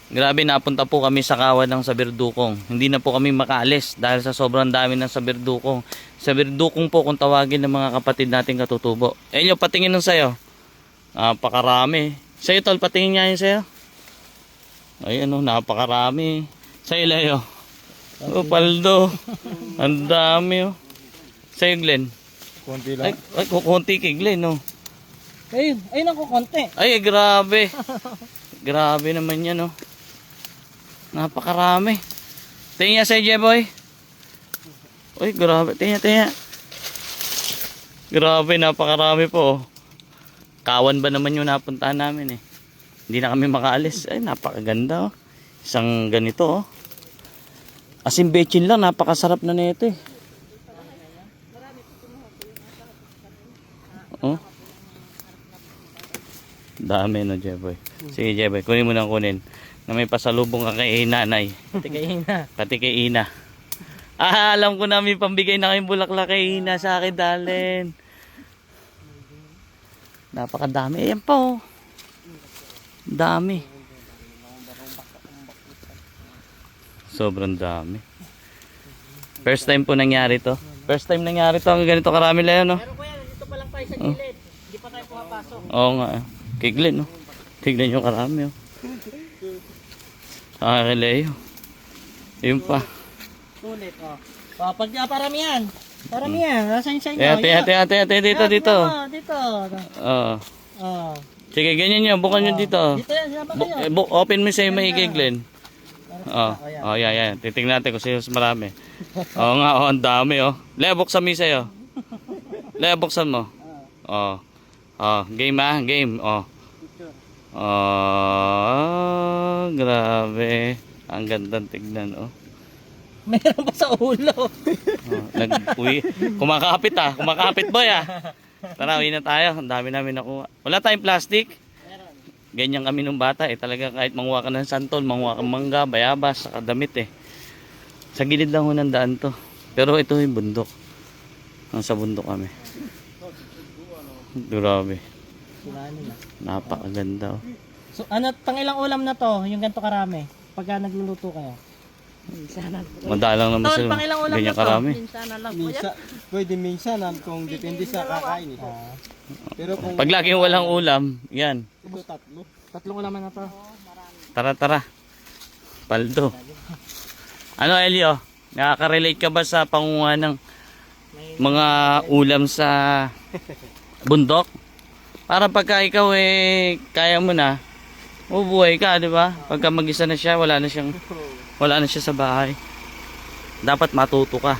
Grabe, napunta po kami sa kawan ng Saberdukong. Hindi na po kami makaalis dahil sa sobrang dami ng Saberdukong. Saberdukong po kung tawagin ng mga kapatid nating katutubo. Elio, patingin nung sayo. Napakarami. Sa'yo tol, patingin nga yun sa'yo. Ayan o, napakarami. Sa'yo Leo. Oh, Paldo. Ang dami o. Sa'yo Glenn. Konti lang. Ay, kukunti kay Glenn o. Ayun ako konti. Ay, grabe. Grabe naman yan o. Napakarami. Tingnan niya sa'yo Jeboy. Uy, grabe. Tingnan. Grabe, napakarami po o. Kawan ba naman yung napuntahan namin eh. Hindi na kami makaalis. Ay, napakaganda oh. Isang ganito oh. Asin bechin lang, napakasarap na nito eh. Oh. Dami no, Jeboy. Sige, Jeboy, kunin mo nang kunin. Na may pasalubong ka kay nanay. Pati kay Ina. Pati kay Ina. Alam ko na may pambigay na kayong bulaklak kay Ina sa akin, darling. Napakadami. Ayan pa oh. Dami. Sobrang dami. First time po nangyari to. First time nangyari to. Ang ganito karami lang no. Pero kuya, dito pa lang tayo sa gilid. Hindi pa tayo pumapasok. Oo nga. Kay Glenn no. Tignan nyo karami oh. Kay Leo. Yun pa. Sulit oh. Pag paramihan. Paramihan. Nasaan sa inyo? Ate. Dito. Dito. Oo. Oh. Sige, ganyan nyo. Bukan nyo dito. Dito yan, sama kayo. Open mo sa'yo may kay Glenn. Yan. Titingnan natin kung sino mas marami. Oo nga, ang dami oh. Leo, buksan mo sa'yo. Leo, buksan mo. Game game. Grabe. Ang gandang tignan oh. Meron pa sa ulo. Kumakapit boy ah. Tara, uwi na tayo. Ang dami namin nakuha. Wala tayong plastic. Ganyan kami nung bata eh. Talaga kahit manguha ka ng santol, manguha ka mangga, bayabas, saka damit eh. Sa gilid lang ho ng daan to. Pero ito yung bundok. Nasa bundok kami. Grabe. Napakaganda oh. So ano, pangilang ulam na to? Yung ganito karami. Pagka nagluluto kayo. Madalang naman Tol, sila. pangilang ulam Ganyan na to? karami. Pwede minsan kung depende sa kakain. Pero kung Pag laging walang ulam, yan. ito tatlo. Tatlong ulaman na to. Tara. Paldo. Ano Elio? Nakaka-relate ka ba sa pangunguha ng mga ulam sa bundok? Para pagka ikaw eh kaya mo na, bubuhay ka, di ba? Pagka mag-isa na siya, wala na siya sa bahay. Dapat matuto ka.